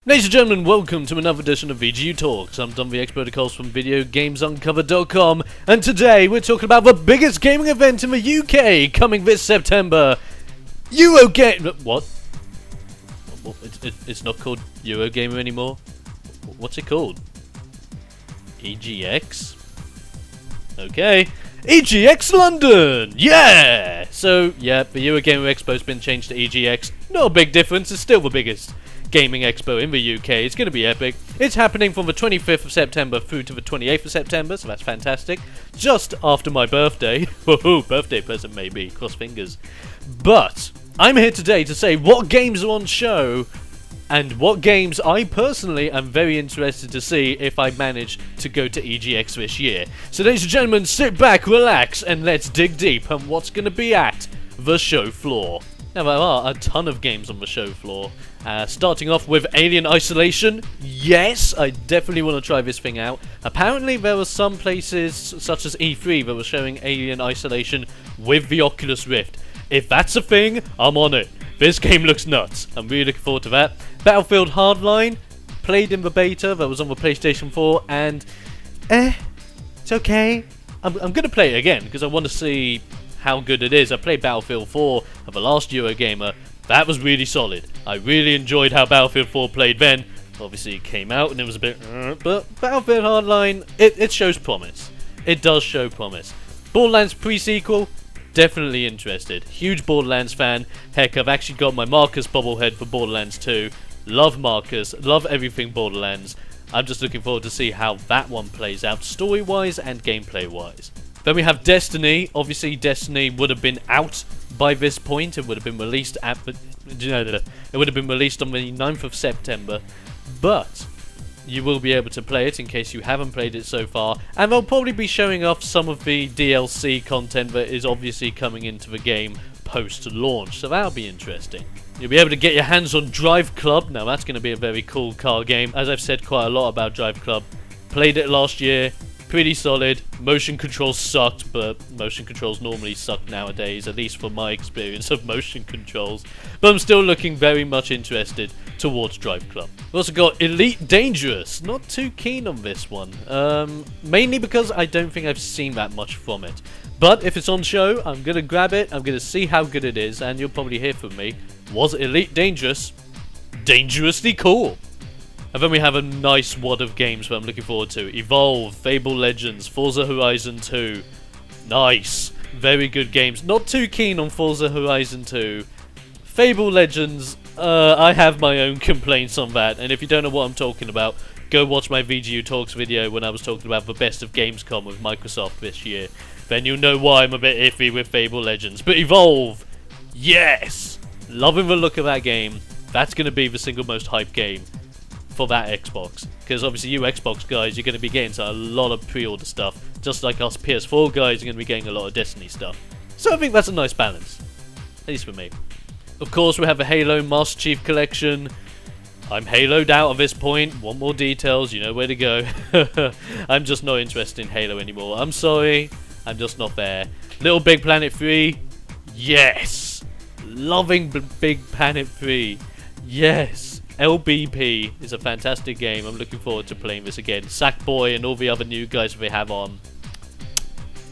Ladies and gentlemen, welcome to another edition of VGU Talks. I'm Don the Expo from VideoGamesUncovered.com, and today we're talking about the biggest gaming event in the UK coming this September. Eurogame. What? It's not called Eurogamer anymore. What's it called? EGX? Okay. EGX London! Yeah! So, yeah, the Eurogamer Expo's been changed to EGX. No big difference, it's still the biggest gaming expo in the UK. It's going to be epic. It's happening from the 25th of September through to the 28th of September, so that's fantastic. Just after my birthday. Woohoo, birthday present maybe, cross fingers. But I'm here today to say what games are on show and what games I personally am very interested to see if I manage to go to EGX this year. So ladies and gentlemen, sit back, relax, and let's dig deep on what's going to be at the show floor. Now there are a ton of games on the show floor. Starting off with Alien Isolation. Yes, I definitely want to try this thing out. Apparently there were some places, such as E3, that were showing Alien Isolation with the Oculus Rift. If that's a thing, I'm on it. This game looks nuts. I'm really looking forward to that. Battlefield Hardline, played in the beta that was on the PlayStation 4, and it's okay. I'm going to play it again because I want to see how good it is. I played Battlefield 4 at the last Eurogamer. That was really solid. I really enjoyed how Battlefield 4 played then. Obviously it came out and it was a bit but Battlefield Hardline, it shows promise. It does show promise. Borderlands pre-sequel, definitely interested. Huge Borderlands fan. Heck, I've actually got my Marcus bobblehead for Borderlands 2. Love Marcus, love everything Borderlands. I'm just looking forward to see how that one plays out story-wise and gameplay-wise. Then we have Destiny. Obviously, Destiny would have been out by this point. It would have been released at the, it would have been released on the 9th of September. But you will be able to play it in case you haven't played it so far. And they'll probably be showing off some of the DLC content that is obviously coming into the game post-launch. So that'll be interesting. You'll be able to get your hands on Drive Club. Now that's going to be a very cool car game. As I've said quite a lot about Drive Club. Played it last year. Pretty solid. Motion controls sucked, but motion controls normally suck nowadays, at least from my experience of motion controls. But I'm still looking very much interested towards Drive Club. We've also got Elite Dangerous. Not too keen on this one. Mainly because I don't think I've seen that much from it. But if it's on show, I'm going to grab it, I'm going to see how good it is, and you'll probably hear from me. Was Elite Dangerous dangerously cool? And then we have a nice wad of games that I'm looking forward to. Evolve, Fable Legends, Forza Horizon 2. Nice. Very good games. Not too keen on Forza Horizon 2. Fable Legends, I have my own complaints on that. And if you don't know what I'm talking about, go watch my VGU Talks video when I was talking about the best of Gamescom with Microsoft this year. Then you'll know why I'm a bit iffy with Fable Legends. But Evolve, yes! Loving the look of that game. That's going to be the single most hyped game for that Xbox, because obviously you Xbox guys, you're going to be getting to a lot of pre-order stuff, just like us PS4 guys are going to be getting a lot of Destiny stuff. So I think that's a nice balance, at least for me. Of course we have the Halo Master Chief Collection. I'm Haloed out at this point. Want more details, you know where to go. I'm just not interested in Halo anymore. I'm sorry, I'm just not there. Little Big Planet 3, yes! Loving Big Planet 3, yes! LBP is a fantastic game. I'm looking forward to playing this again. Sackboy and all the other new guys we have on.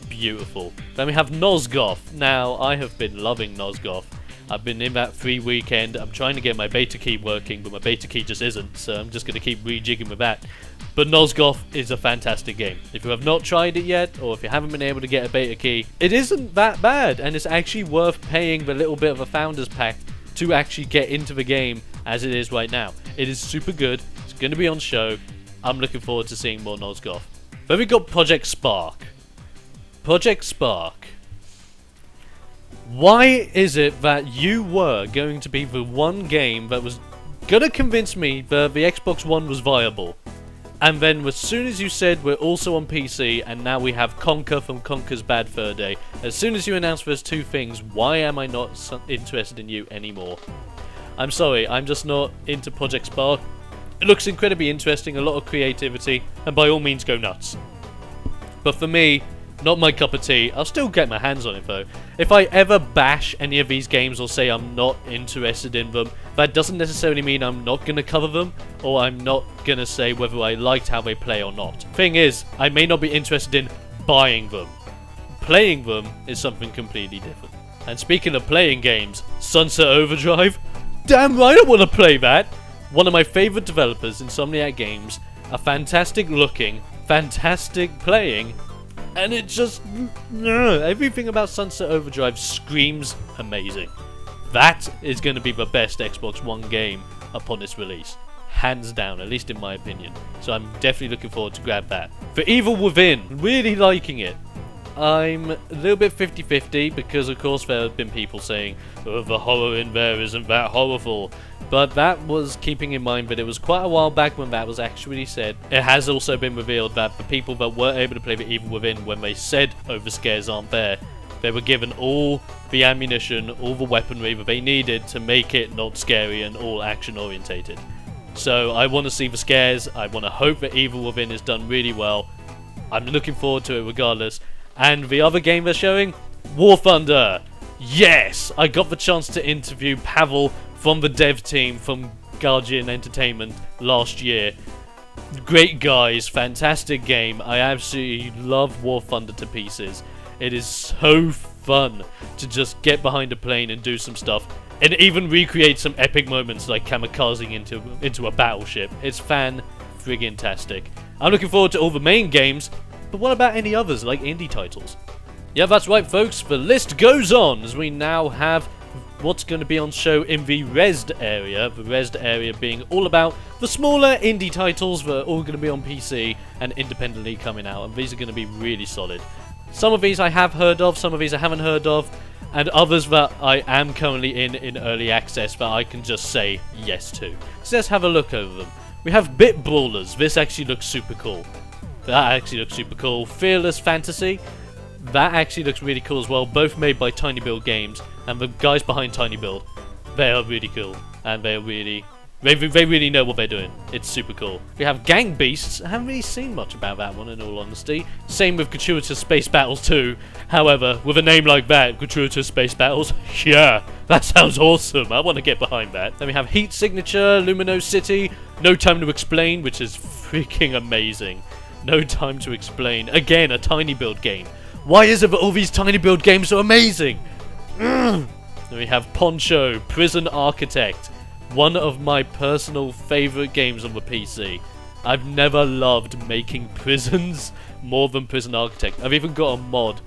Beautiful. Then we have Nosgoth. Now, I have been loving Nosgoth. I've been in that free weekend. I'm trying to get my beta key working, but my beta key just isn't, so I'm just going to keep rejigging with that. But Nosgoth is a fantastic game. If you have not tried it yet, or if you haven't been able to get a beta key, it isn't that bad, and it's actually worth paying the little bit of a founder's pack to actually get into the game as it is right now. It is super good. It's going to be on show. I'm looking forward to seeing more Nosgoth. Then we got Project Spark. Project Spark. Why is it that you were going to be the one game that was going to convince me that the Xbox One was viable? And then as soon as you said we're also on PC and now we have Conker from Conker's Bad Fur Day, as soon as you announced those two things, why am I not interested in you anymore? I'm sorry, I'm just not into Project Spark. It looks incredibly interesting, a lot of creativity, and by all means go nuts. But for me, Not my cup of tea. I'll still get my hands on it though. If I ever bash any of these games or say I'm not interested in them, that doesn't necessarily mean I'm not going to cover them, or I'm not going to say whether I liked how they play or not. Thing is, I may not be interested in buying them. Playing them is something completely different. And speaking of playing games, Sunset Overdrive? Damn right I want to play that! One of my favourite developers, Insomniac Games, are fantastic looking, fantastic playing, and it just... everything about Sunset Overdrive screams amazing. That is going to be the best Xbox One game upon its release. Hands down, at least in my opinion. So I'm definitely looking forward to grab that. For Evil Within, really liking it. I'm a little bit 50-50 because of course there have been people saying, oh, the horror in there isn't that horrible. But that was keeping in mind that it was quite a while back when that was actually said. It has also been revealed that the people that were able to play the Evil Within, when they said overscares aren't there, they were given all the ammunition, all the weaponry that they needed to make it not scary and all action orientated. So I want to see the scares, I want to hope that Evil Within is done really well. I'm looking forward to it regardless. And the other game they're showing? War Thunder! Yes! I got the chance to interview Pavel from the dev team from Guardian Entertainment last year. Great guys, fantastic game. I absolutely love War Thunder to pieces. It is so fun to just get behind a plane and do some stuff. And even recreate some epic moments like kamikazing into a battleship. It's fan-friggin-tastic. I'm looking forward to all the main games. But what about any others, like indie titles? Yeah, that's right, folks. The list goes on as we now have what's going to be on show in the Rezzed area. The Rezzed area being all about the smaller indie titles that are all going to be on PC and independently coming out. And these are going to be really solid. Some of these I have heard of, some of these I haven't heard of, and others that I am currently in early access that I can just say yes to. So let's have a look over them. We have Bit Brawlers. This actually looks super cool. That actually looks super cool. Fearless Fantasy. That actually looks really cool as well. Both made by Tiny Build Games. And the guys behind Tiny Build, they are really cool. And they really know what they're doing. It's super cool. We have Gang Beasts. I haven't really seen much about that one in all honesty. Same with Gratuitous Space Battles 2. However, with a name like that, Gratuitous Space Battles, yeah, that sounds awesome. I want to get behind that. Then we have Heat Signature, Lumino City, No Time to Explain, which is freaking amazing. No Time to Explain. Again, a Tiny Build game. Why is it that all these Tiny Build games are amazing? Then we have Poncho, Prison Architect. One of my personal favourite games on the PC. I've never loved making prisons more than Prison Architect. I've even got a mod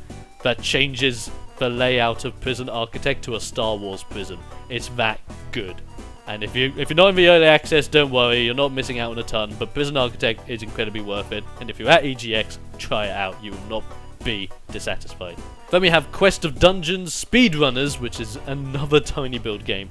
that changes the layout of Prison Architect to a Star Wars prison. It's that good. And if you're not in the early access, don't worry, you're not missing out on a ton, but Prison Architect is incredibly worth it, and if you're at EGX, try it out, you will not be dissatisfied. Then we have Quest of Dungeons Speedrunners, which is another Tiny Build game.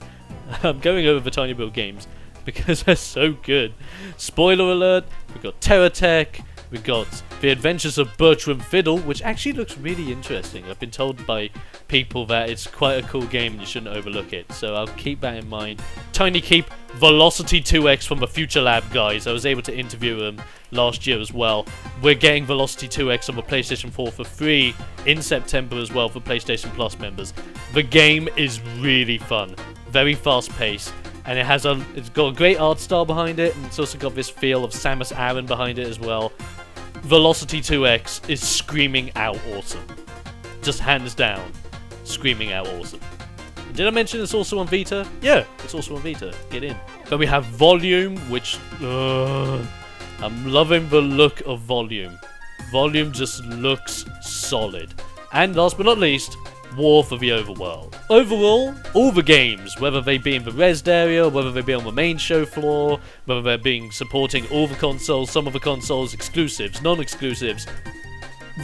I'm going over the Tiny Build games because they're so good. Spoiler alert, we've got Terratech, we've got The Adventures of Bertram Fiddle, which actually looks really interesting. I've been told by people that it's quite a cool game and you shouldn't overlook it, so I'll keep that in mind. Tiny Keep Velocity 2X from the Future Lab guys. I was able to interview them last year as well. We're getting Velocity 2X on the PlayStation 4 for free in September as well for PlayStation Plus members. The game is really fun, very fast paced, and it's got a great art style behind it, and it's also got this feel of Samus Aran behind it as well. Velocity 2X is screaming out awesome. Just hands down, screaming out awesome. Did I mention it's also on Vita? Yeah, it's also on Vita. Get in. Then we have Volume, which... I'm loving the look of Volume. Volume just looks solid. And last but not least, War for the Overworld. Overall, all the games, whether they be in the Rezzed area, whether they be on the main show floor, whether they're being supporting all the consoles, some of the consoles, exclusives, non-exclusives,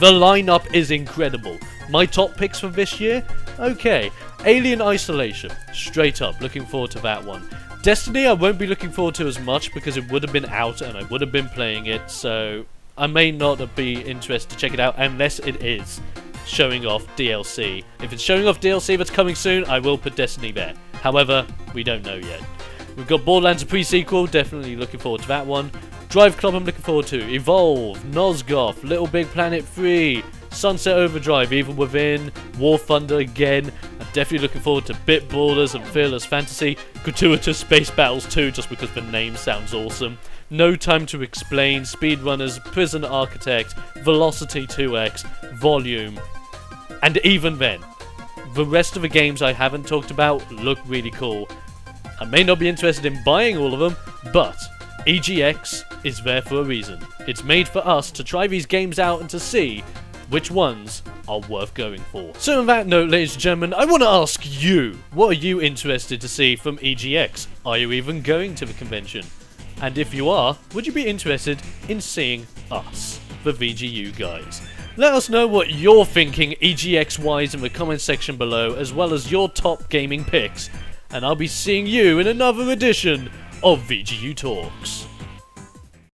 the lineup is incredible. My top picks for this year? Okay, Alien Isolation, straight up, looking forward to that one. Destiny I won't be looking forward to as much because it would have been out and I would have been playing it, so I may not be interested to check it out unless it is showing off DLC. If it's showing off DLC that's coming soon, I will put Destiny there. However, we don't know yet. We've got Borderlands, a pre-sequel, definitely looking forward to that one. Drive Club I'm looking forward to. Evolve, Nosgoth, Little Big Planet 3, Sunset Overdrive, Evil Within, War Thunder again. I'm definitely looking forward to Bit Brawlers and Fearless Fantasy, Gratuitous Space Battles 2 just because the name sounds awesome, No Time to Explain, Speedrunners, Prison Architect, Velocity 2X, Volume, and even then, the rest of the games I haven't talked about look really cool. I may not be interested in buying all of them, but EGX is there for a reason. It's made for us to try these games out and to see which ones are worth going for. So on that note, ladies and gentlemen, I want to ask you, what are you interested to see from EGX? Are you even going to the convention? And if you are, would you be interested in seeing us, the VGU guys? Let us know what you're thinking EGX-wise in the comment section below, as well as your top gaming picks. And I'll be seeing you in another edition of VGU Talks.